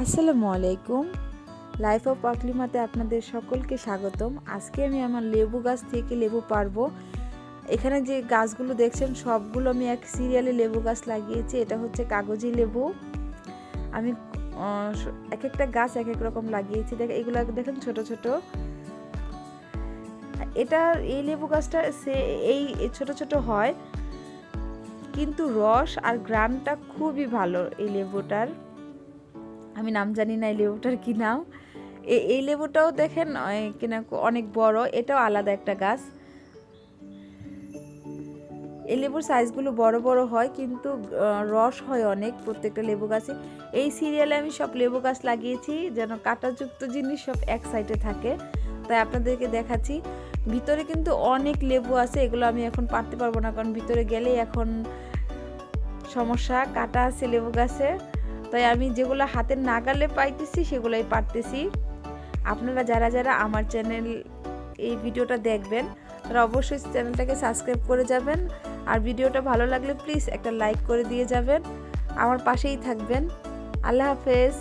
আসসালামু আলাইকুম। Life of পাকলিমাতে আপনাদের সকলকে স্বাগতম। আজকে আমি আমার লেবু গাছ থেকে লেবু পারবো। এখানে যে গাছগুলো দেখছেন সবগুলো আমি এক সিরিয়ালে লেবু গাছ লাগিয়েছি। এটা হচ্ছে কাগজি লেবু। আমি এক একটা গাছ এক এক রকম লাগিয়েছি। এগুলো দেখেন ছোট ছোট। এই লেবু গাছটা এই ছোট ছোট হয়, কিন্তু রস আর গ্রানটা খুবই ভালো এই লেবুটার। আমি নাম জানি না এই লেবুটার কি নাম। এই লেবুটাও দেখেন কিনা অনেক বড়, এটাও আলাদা একটা গাছ। এই লেবুর সাইজগুলো বড় বড় হয়, কিন্তু রস হয় অনেক প্রত্যেকটা লেবু গাছে। এই সিরিয়ালে আমি সব লেবু গাছ লাগিয়েছি যেন কাঁটাযুক্ত জিনিস সব এক সাইডে থাকে, তাই আপনাদেরকে দেখাচ্ছি। ভিতরে কিন্তু অনেক লেবু আছে, এগুলো আমি এখন পারতে পারবো না, কারণ ভিতরে গেলেই এখন সমস্যা, কাটা আছে লেবু গাছে। তাই আমি যেগুলো হাতের নাগালে পাইতেছি সেগুলোই পারতেছি। আপনারা যারা যারা আমার চ্যানেল এই ভিডিওটা দেখবেন তারা অবশ্যই চ্যানেলটাকে সাবস্ক্রাইব করে যাবেন, আর ভিডিওটা ভালো লাগলে প্লিজ একটা লাইক করে দিয়ে যাবেন, আমার পাশেই থাকবেন। আল্লাহ হাফেজ।